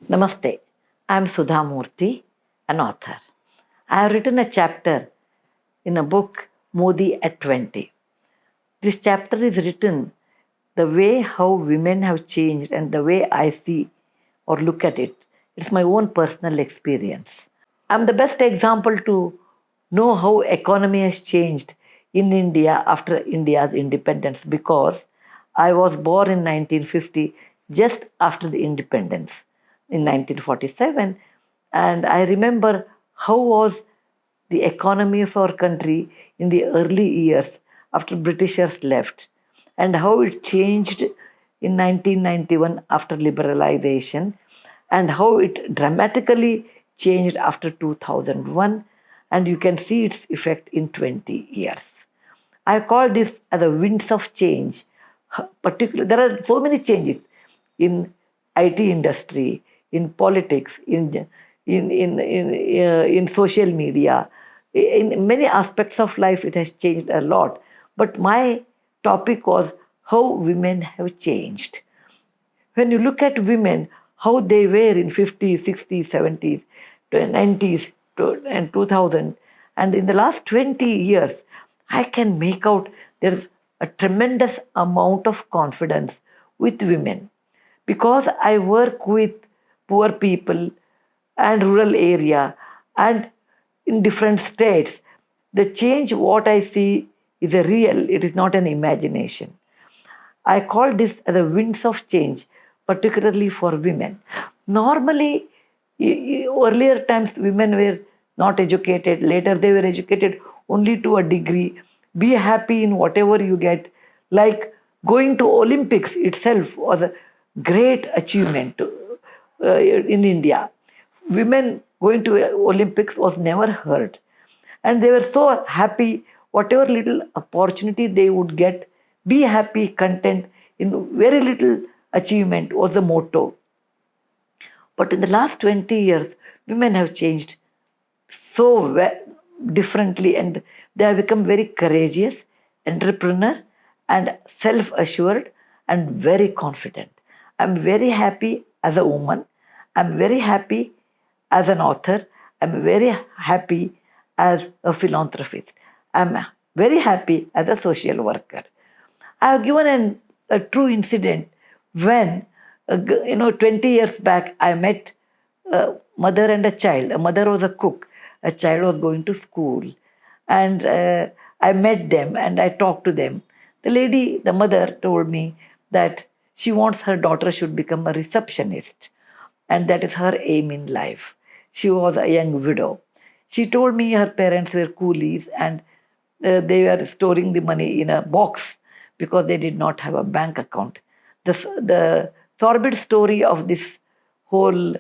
Namaste. I am Sudha Murty, an author. I have written a chapter in a book, Modi at 20. This chapter is written the way how women have changed and the way I see or look at it. It's my own personal experience. I'm the best example to know how economy has changed in India after India's independence because I was born in 1950 just after the independence in 1947, and I remember how was the economy of our country in the early years after Britishers left and how it changed in 1991 after liberalization and how it dramatically changed after 2001, and you can see its effect in 20 years. I call this as the winds of change. Particularly, there are so many changes in IT industry, in politics, in social media, in many aspects of life. It has changed a lot. But my topic was how women have changed. When you look at women, how they were in 50s, 60s, 70s, 90s, and 2000, and in the last 20 years, I can make out there's a tremendous amount of confidence with women because I work with poor people and rural area and in different states. The change what I see is a real, it is not an imagination. I call this the winds of change, particularly for women. Normally, earlier times women were not educated, later they were educated only to a degree. Be happy in whatever you get. Like going to Olympics itself was a great achievement in India. Women going to Olympics was never heard. And they were so happy, whatever little opportunity they would get, be happy, content in very little achievement was the motto. But in the last 20 years, women have changed so differently and they have become very courageous, entrepreneur, and self assured and very confident. I'm very happy as a woman. I'm very happy as an author. I'm very happy as a philanthropist. I'm very happy as a social worker. I have given a true incident when, 20 years back, I met a mother and a child. A mother was a cook, a child was going to school. And I met them and I talked to them. The lady, the mother, told me that she wants her daughter should become a receptionist, and that is her aim in life. She was a young widow. She told me her parents were coolies and they were storing the money in a box because they did not have a bank account. The sordid story of this whole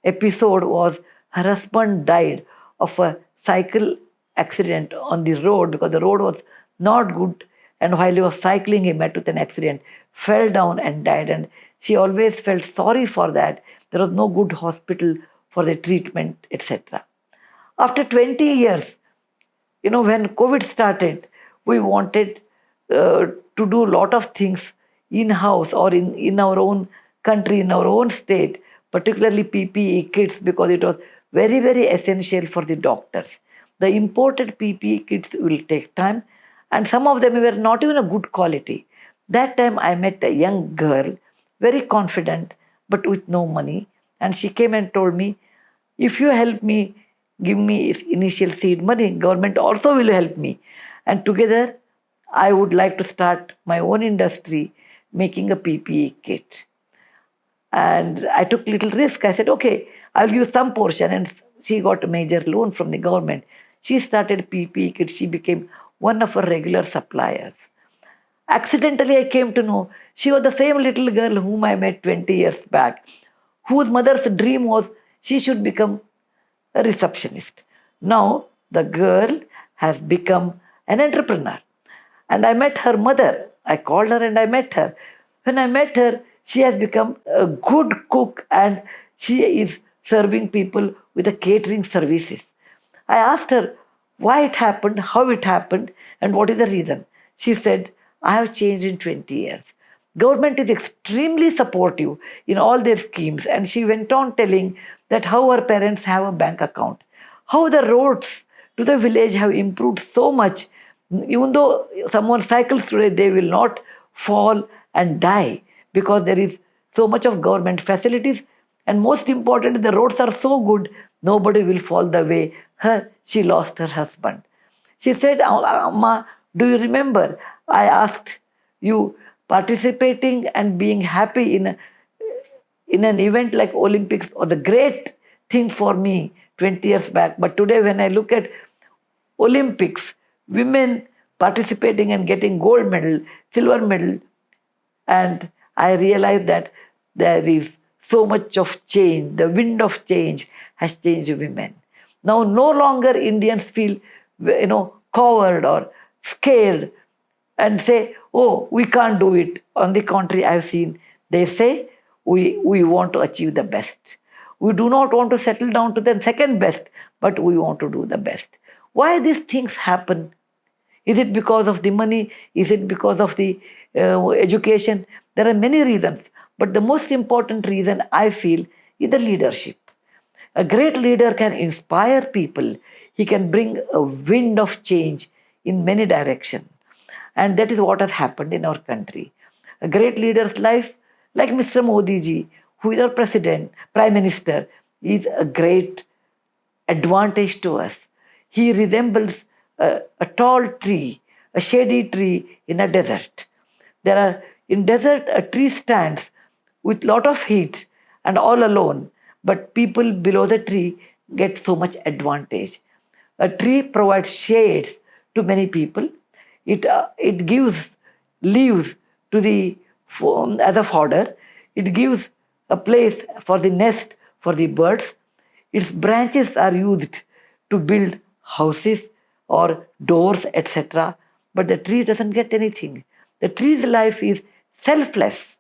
episode was her husband died of a cycle accident on the road because the road was not good, and while he was cycling he met with an accident, fell down and died, and she always felt sorry for that. There was no good hospital for the treatment, etc. After 20 years, when COVID started, we wanted to do a lot of things in house or in our own country, in our own state, particularly PPE kits, because it was very, very essential for the doctors. The imported PPE kits will take time, and some of them were not even a good quality. That time I met a young girl, very confident, but with no money, and she came and told me, if you help me, give me initial seed money, government also will help me. And together, I would like to start my own industry making a PPE kit. And I took little risk. I said, okay, I'll give some portion. And she got a major loan from the government. She started PPE kit. She became one of our regular suppliers. Accidentally, I came to know she was the same little girl whom I met 20 years back, whose mother's dream was she should become a receptionist. Now, the girl has become an entrepreneur. And I met her mother. I called her and I met her. When I met her, she has become a good cook and she is serving people with the catering services. I asked her why it happened, how it happened, and what is the reason. She said, I have changed in 20 years. Government is extremely supportive in all their schemes. And she went on telling that how her parents have a bank account, how the roads to the village have improved so much. Even though someone cycles today, they will not fall and die because there is so much of government facilities. And most important, the roads are so good, nobody will fall the way she lost her husband. She said, Amma, do you remember? I asked you participating and being happy in an event like Olympics was a great thing for me 20 years back. But today, when I look at Olympics, women participating and getting gold medal, silver medal, and I realize that there is so much of change. The wind of change has changed women. Now, no longer Indians feel, covered or scared and say, oh, we can't do it. On the contrary, I've seen they say, we want to achieve the best. We do not want to settle down to the second best, but we want to do the best. Why these things happen? Is it because of the money? Is it because of the education? There are many reasons. But the most important reason I feel is the leadership. A great leader can inspire people. He can bring a wind of change in many directions. And that is what has happened in our country. A great leader's life, like Mr. Modi ji, who is our president, prime minister, is a great advantage to us. He resembles a tall tree, a shady tree in a desert. In desert, a tree stands with lot of heat and all alone, but people below the tree get so much advantage. A tree provides shades to many people. It gives leaves to as a fodder. It gives a place for the nest for the birds. Its branches are used to build houses or doors, etc. But the tree doesn't get anything. The tree's life is selfless.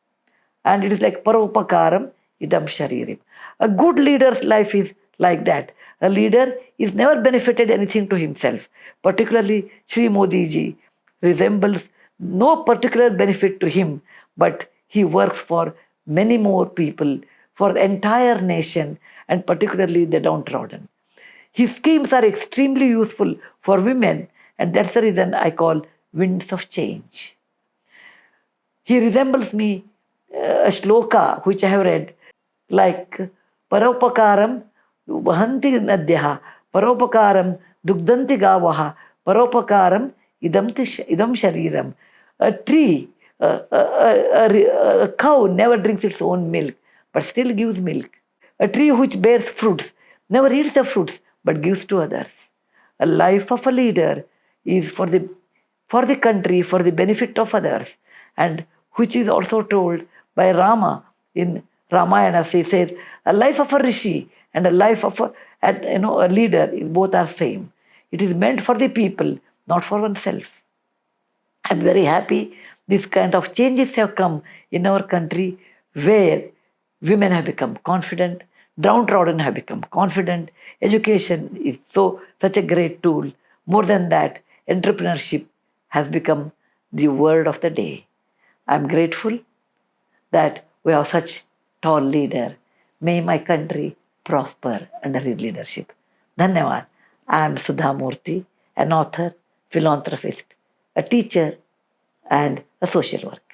And it is like paropakaram idam sharirim. A good leader's life is like that. A leader is never benefited anything to himself. Particularly Sri Modi ji resembles no particular benefit to him, but he works for many more people, for the entire nation, and particularly the downtrodden. His schemes are extremely useful for women, and that's the reason I call winds of change. He resembles me, a shloka which I have read, like Paropakaram Vahanti Nadyaha, Paropakaram Dugdanti Gavaha, Paropakaram Idam Shariram. A tree, a cow never drinks its own milk, but still gives milk. A tree which bears fruits never eats the fruits, but gives to others. A life of a leader is for the country, for the benefit of others, and which is also told by Rama in Ramayana. He says, a life of a rishi and a life of a leader, both are same. It is meant for the people, not for oneself. I'm very happy this kind of changes have come in our country, where women have become confident, downtrodden have become confident. Education is such a great tool. More than that, entrepreneurship has become the word of the day. I'm grateful that we have such tall leader. May my country prosper under his leadership. Dhanyavad. I am Sudha Murty, an author, philanthropist, a teacher, and a social worker.